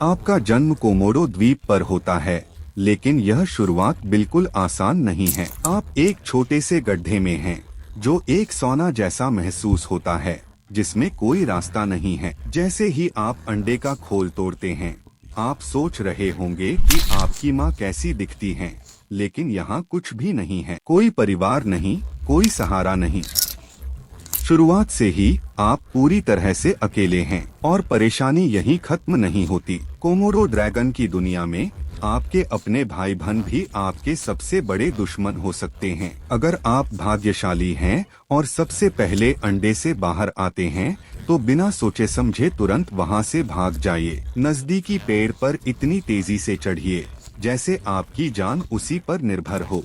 आपका जन्म कोमोडो द्वीप पर होता है, लेकिन यह शुरुआत बिल्कुल आसान नहीं है। आप एक छोटे से गड्ढे में हैं, जो एक सोना जैसा महसूस होता है, जिसमें कोई रास्ता नहीं है। जैसे ही आप अंडे का खोल तोड़ते हैं, आप सोच रहे होंगे कि आपकी माँ कैसी दिखती हैं, लेकिन यहाँ कुछ भी नहीं है। कोई परिवार नहीं, कोई सहारा नहीं। शुरुआत से ही आप पूरी तरह से अकेले हैं और परेशानी यहीं खत्म नहीं होती। कोमोडो ड्रैगन की दुनिया में आपके अपने भाई बहन भी आपके सबसे बड़े दुश्मन हो सकते हैं। अगर आप भाग्यशाली हैं और सबसे पहले अंडे से बाहर आते हैं, तो बिना सोचे समझे तुरंत वहां से भाग जाइए। नजदीकी पेड़ पर इतनी तेजी से चढ़िए जैसे आपकी जान उसी पर निर्भर हो।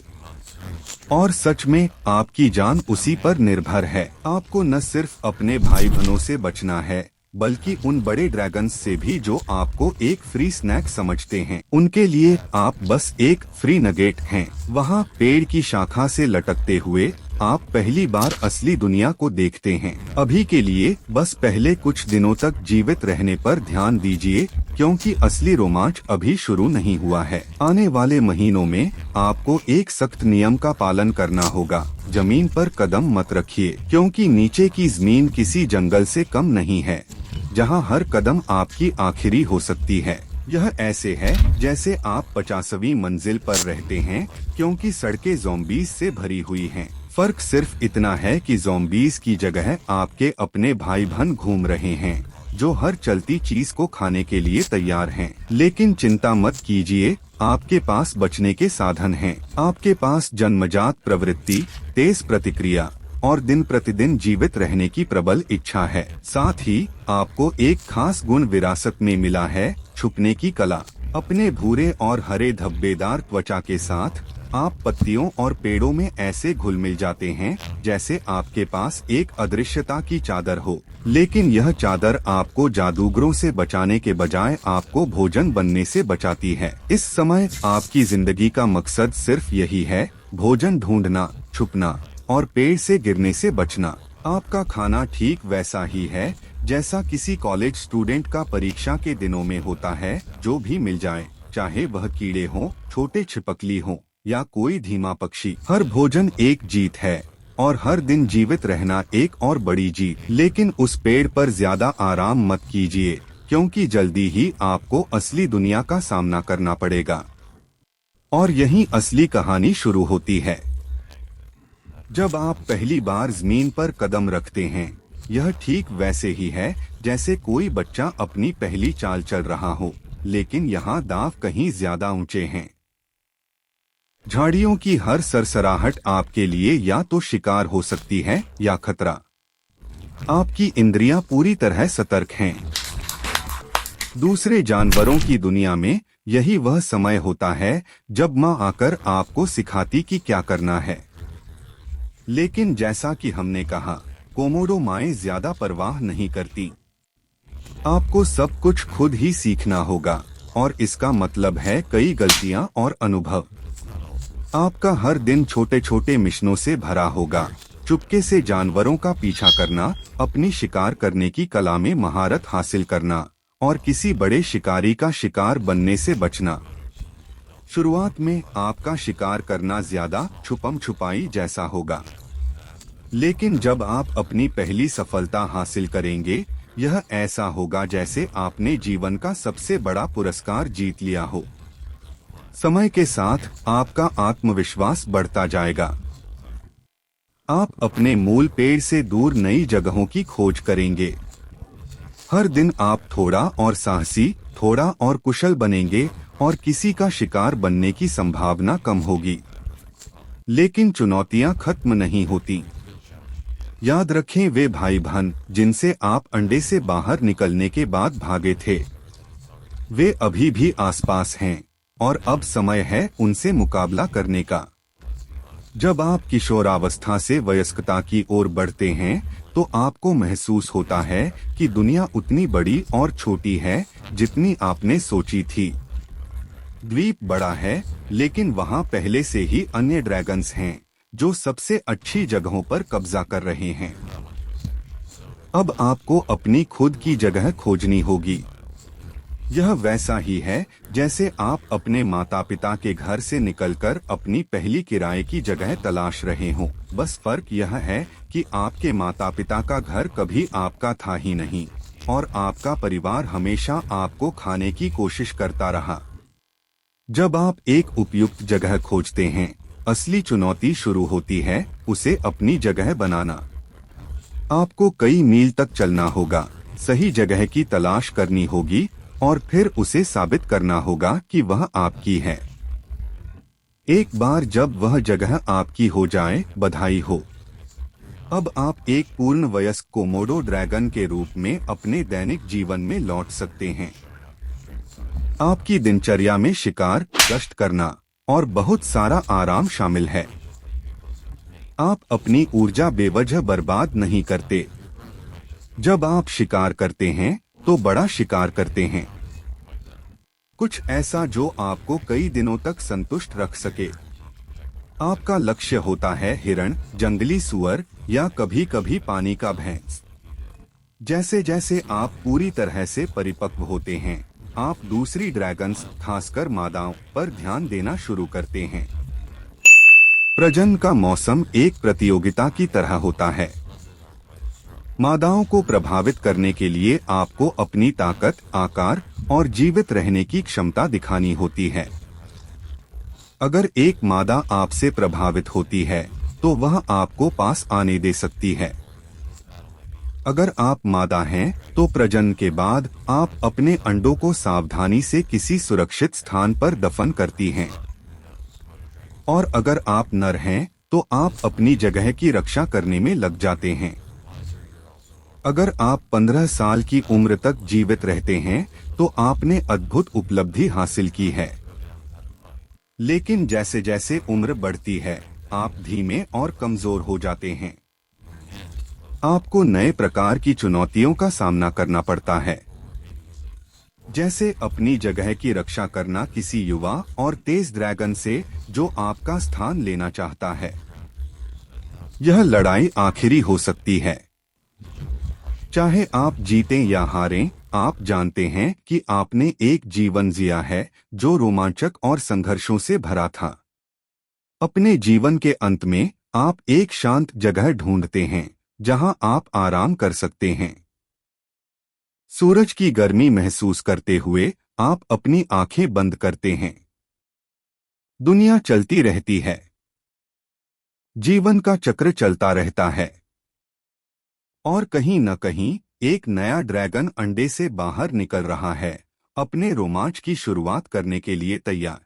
और सच में आपकी जान उसी पर निर्भर है। आपको न सिर्फ अपने भाई बहनों से बचना है, बल्कि उन बड़े ड्रैगन्स से भी जो आपको एक फ्री स्नैक समझते हैं। उनके लिए आप बस एक फ्री नगेट हैं। वहाँ पेड़ की शाखा से लटकते हुए आप पहली बार असली दुनिया को देखते हैं। अभी के लिए बस पहले कुछ दिनों तक जीवित रहने पर ध्यान दीजिए, क्योंकि असली रोमांच अभी शुरू नहीं हुआ है। आने वाले महीनों में आपको एक सख्त नियम का पालन करना होगा। जमीन पर कदम मत रखिए, क्योंकि नीचे की जमीन किसी जंगल से कम नहीं है, जहां हर कदम आपकी आखिरी हो सकती है। यह ऐसे है जैसे आप 50वीं मंजिल पर रहते हैं, क्योंकि सड़कें ज़ॉम्बीज़ से भरी हुई हैं। फर्क सिर्फ इतना है कि ज़ॉम्बीज़ की जगह आपके अपने भाई बहन घूम रहे हैं, जो हर चलती चीज को खाने के लिए तैयार हैं। लेकिन चिंता मत कीजिए, आपके पास बचने के साधन हैं। आपके पास जन्मजात प्रवृत्ति, तेज प्रतिक्रिया और दिन प्रतिदिन जीवित रहने की प्रबल इच्छा है। साथ ही आपको एक खास गुण विरासत में मिला है, छुपने की कला। अपने भूरे और हरे धब्बेदार त्वचा के साथ आप पत्तियों और पेड़ों में ऐसे घुल मिल जाते हैं जैसे आपके पास एक अदृश्यता की चादर हो। लेकिन यह चादर आपको जादूगरों से बचाने के बजाय आपको भोजन बनने से बचाती है। इस समय आपकी जिंदगी का मकसद सिर्फ यही है, भोजन ढूंढना, छुपना और पेड़ से गिरने से बचना। आपका खाना ठीक वैसा ही है जैसा किसी कॉलेज स्टूडेंट का परीक्षा के दिनों में होता है। जो भी मिल जाए, चाहे वह कीड़े हों, छोटे छिपकली हों या कोई धीमा पक्षी, हर भोजन एक जीत है और हर दिन जीवित रहना एक और बड़ी जीत। लेकिन उस पेड़ पर ज्यादा आराम मत कीजिए, क्योंकि जल्दी ही आपको असली दुनिया का सामना करना पड़ेगा। और यहीं असली कहानी शुरू होती है। जब आप पहली बार जमीन पर कदम रखते हैं, यह ठीक वैसे ही है जैसे कोई बच्चा अपनी पहली चाल चल रहा हो, लेकिन यहाँ दांव कहीं ज्यादा ऊंचे हैं। झाड़ियों की हर सरसराहट आपके लिए या तो शिकार हो सकती है या खतरा। आपकी इंद्रियां पूरी तरह सतर्क हैं। दूसरे जानवरों की दुनिया में यही वह समय होता है जब माँ आकर आपको सिखाती कि क्या करना है। लेकिन जैसा कि हमने कहा, कोमोडो माएं ज्यादा परवाह नहीं करती। आपको सब कुछ खुद ही सीखना होगा, और इसका मतलब है कई गलतियां और अनुभव। आपका हर दिन छोटे छोटे मिशनों से भरा होगा। चुपके से जानवरों का पीछा करना, अपनी शिकार करने की कला में महारत हासिल करना और किसी बड़े शिकारी का शिकार बनने से बचना। शुरुआत में आपका शिकार करना ज्यादा छुपम छुपाई जैसा होगा, लेकिन जब आप अपनी पहली सफलता हासिल करेंगे, यह ऐसा होगा जैसे आपने जीवन का सबसे बड़ा पुरस्कार जीत लिया हो। समय के साथ आपका आत्मविश्वास बढ़ता जाएगा। आप अपने मूल पेड़ से दूर नई जगहों की खोज करेंगे। हर दिन आप थोड़ा और साहसी, थोड़ा और कुशल बनेंगे और किसी का शिकार बनने की संभावना कम होगी। लेकिन चुनौतियां खत्म नहीं होती। याद रखें, वे भाई बहन जिनसे आप अंडे से बाहर निकलने के बाद भागे थे, वे अभी भी आसपास हैं और अब समय है उनसे मुकाबला करने का। जब आप किशोरावस्था से वयस्कता की ओर बढ़ते हैं, तो आपको महसूस होता है कि दुनिया उतनी बड़ी और छोटी है जितनी आपने सोची थी। द्वीप बड़ा है, लेकिन वहाँ पहले से ही अन्य ड्रैगन्स हैं जो सबसे अच्छी जगहों पर कब्जा कर रहे हैं। अब आपको अपनी खुद की जगह खोजनी होगी। यह वैसा ही है जैसे आप अपने माता पिता के घर से निकलकर अपनी पहली किराए की जगह तलाश रहे हों। बस फर्क यह है कि आपके माता पिता का घर कभी आपका था ही नहीं और आपका परिवार हमेशा आपको खाने की कोशिश करता रहा। जब आप एक उपयुक्त जगह खोजते हैं, असली चुनौती शुरू होती है उसे अपनी जगह बनाना। आपको कई मील तक चलना होगा, सही जगह की तलाश करनी होगी और फिर उसे साबित करना होगा कि वह आपकी है। एक बार जब वह जगह आपकी हो जाए, बधाई हो। अब आप एक पूर्ण वयस्क कोमोडो ड्रैगन के रूप में अपने दैनिक जीवन में लौट सकते हैं। आपकी दिनचर्या में शिकार, गश्त करना और बहुत सारा आराम शामिल है। आप अपनी ऊर्जा बेवजह बर्बाद नहीं करते। जब आप शिकार करते हैं तो बड़ा शिकार करते हैं, कुछ ऐसा जो आपको कई दिनों तक संतुष्ट रख सके। आपका लक्ष्य होता है हिरण, जंगली सुअर या कभी कभी पानी का भैंस। जैसे जैसे आप पूरी तरह से परिपक्व होते हैं, आप दूसरी ड्रैगन्स, खासकर मादाओं पर ध्यान देना शुरू करते हैं। प्रजनन का मौसम एक प्रतियोगिता की तरह होता है। मादाओं को प्रभावित करने के लिए आपको अपनी ताकत, आकार और जीवित रहने की क्षमता दिखानी होती है। अगर एक मादा आपसे प्रभावित होती है तो वह आपको पास आने दे सकती है। अगर आप मादा हैं तो प्रजनन के बाद आप अपने अंडों को सावधानी से किसी सुरक्षित स्थान पर दफन करती हैं। और अगर आप नर हैं तो आप अपनी जगह की रक्षा करने में लग जाते हैं। अगर आप 15 साल की उम्र तक जीवित रहते हैं तो आपने अद्भुत उपलब्धि हासिल की है। लेकिन जैसे जैसे उम्र बढ़ती है, आप धीमे और कमजोर हो जाते हैं। आपको नए प्रकार की चुनौतियों का सामना करना पड़ता है, जैसे अपनी जगह की रक्षा करना किसी युवा और तेज ड्रैगन से जो आपका स्थान लेना चाहता है। यह लड़ाई आखिरी हो सकती है। चाहे आप जीतें या हारें, आप जानते हैं कि आपने एक जीवन जिया है जो रोमांचक और संघर्षों से भरा था। अपने जीवन के अंत में आप एक शांत जगह ढूंढते हैं जहां आप आराम कर सकते हैं। सूरज की गर्मी महसूस करते हुए आप अपनी आंखें बंद करते हैं। दुनिया चलती रहती है, जीवन का चक्र चलता रहता है और कहीं न कहीं एक नया ड्रैगन अंडे से बाहर निकल रहा है, अपने रोमांच की शुरुआत करने के लिए तैयार।